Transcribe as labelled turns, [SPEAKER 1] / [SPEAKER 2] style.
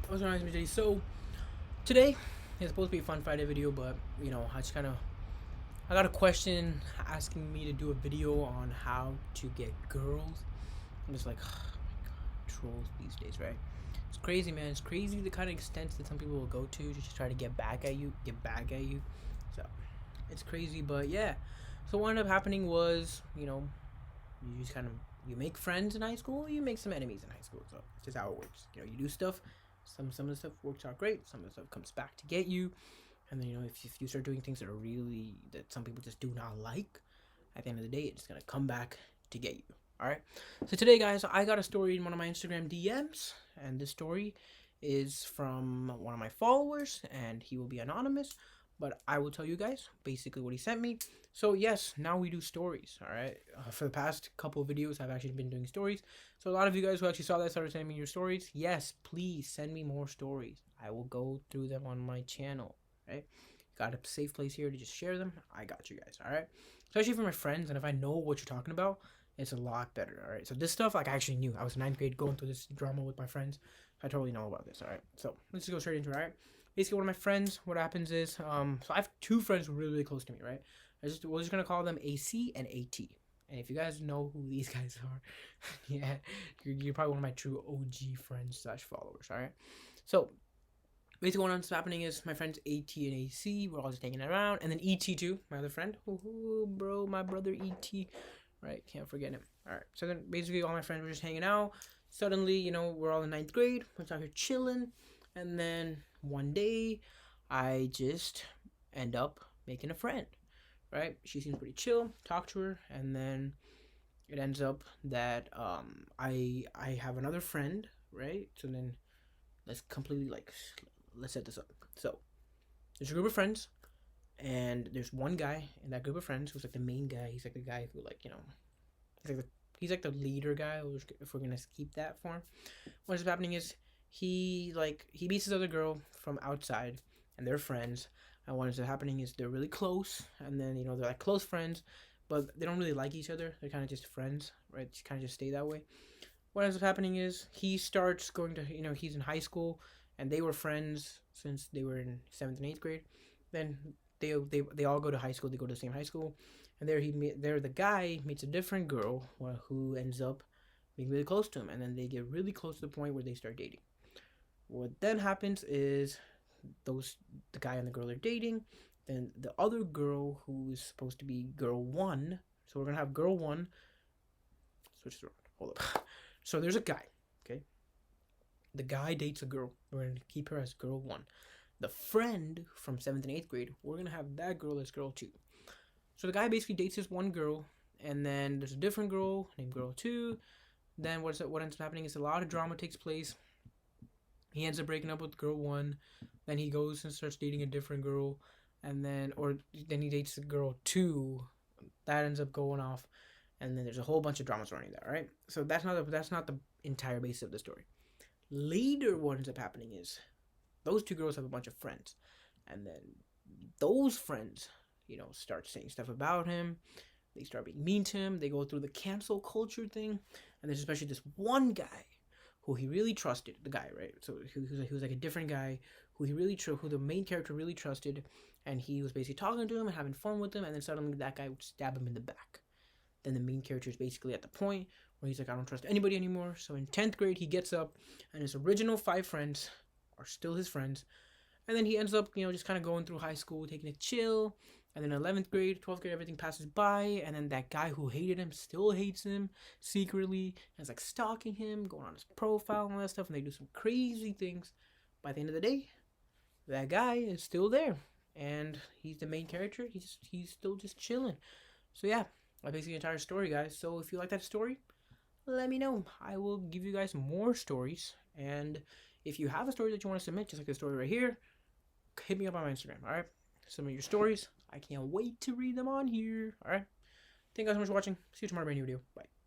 [SPEAKER 1] What's going on, today? So today is supposed to be a fun Friday video, but I got a question asking me to do a video on how to get girls. I'm just like, oh my god, trolls these days, right? It's crazy, man. It's crazy the kind of extents that some people will go to just try to get back at you, So it's crazy, but yeah. So what ended up happening was, you just kind of you make friends in high school, you make some enemies in high school. So it's just how it works. You do stuff. Some of the stuff works out great. Some of the stuff comes back to get you. And then if you start doing things that some people just do not like, at the end of the day, it's gonna come back to get you. All right. So today, guys, I got a story in one of my Instagram DMs, and this story is from one of my followers, and he will be anonymous, but I will tell you guys basically what he sent me. So yes, now we do stories. All right. For the past couple of videos, I've actually been doing stories. So a lot of you guys who actually saw that started sending me your stories. Yes, please send me more stories. I will go through them on my channel. Right. Got a safe place here to just share them. I got you guys. All right. Especially for my friends, and if I know what you're talking about, it's a lot better. All right. So this stuff, like, I actually knew. I was in ninth grade going through this drama with my friends. I totally know about this. All right. So let's just go straight into it. All right. Basically, one of my friends, what happens is, so I have two friends who are really, really close to me, right? We're just gonna call them AC and AT. And if you guys know who these guys are, yeah, you're probably one of my true OG friends slash followers. All right. So basically, what's happening is my friends AT and AC, we're all just hanging around, and then ET too, my other friend. Ooh, bro, my brother ET. Right, can't forget him. All right. So then basically, all my friends were just hanging out. Suddenly, we're all in ninth grade. We're out here chilling, and then one day, I just end up making a friend. Right? She seems pretty chill. Talk to her, and then it ends up that I have another friend. Right? So then let's completely let's set this up. So there's a group of friends, and there's one guy in that group of friends who's like the main guy. He's like the guy who he's like the leader guy. If we're gonna keep that for him, what is happening is he meets this other girl from outside, and they're friends. And what is happening is they're really close, and then they're like close friends, but they don't really like each other. They're kind of just friends, right? Just kind of just stay that way. What ends up happening is he starts going to he's in high school, and they were friends since they were in seventh and eighth grade. Then they all go to high school. They go to the same high school, and there the guy meets a different girl who ends up being really close to him, and then they get really close to the point where they start dating. What then happens is the guy and the girl are dating. Then the other girl, who is supposed to be girl one, so we're gonna have girl one. Switch it around. Hold up. So there's a guy. Okay. The guy dates a girl. We're gonna keep her as girl one. The friend from seventh and eighth grade, we're gonna have that girl as girl two. So the guy basically dates this one girl, and then there's a different girl named girl two. Then what ends up happening is a lot of drama takes place. He ends up breaking up with girl one. Then he goes and starts dating a different girl, and then he dates girl two. That ends up going off, and then there's a whole bunch of drama surrounding that. Right? So that's not the entire basis of the story. Later, what ends up happening is those two girls have a bunch of friends, and then those friends, start saying stuff about him. They start being mean to him. They go through the cancel culture thing, and there's especially this one guy who he really trusted. The guy, right? So he was like a different guy who the main character really trusted, and he was basically talking to him and having fun with him, and then suddenly that guy would stab him in the back. Then the main character is basically at the point where he's like, I don't trust anybody anymore. So in 10th grade, he gets up, and his original 5 friends are still his friends. And then he ends up, just kind of going through high school, taking it chill. And then 11th grade, 12th grade, everything passes by. And then that guy who hated him still hates him secretly. And is like stalking him, going on his profile and all that stuff. And they do some crazy things. By the end of the day, that guy is still there. And he's the main character. He's still just chilling. So yeah, that's basically the entire story, guys. So if you like that story, let me know. I will give you guys more stories. And if you have a story that you want to submit, just like the story right here, hit me up on my Instagram. All right, submit your stories. I can't wait to read them on here. All right, thank you guys so much for watching. See you tomorrow in a new video. Bye.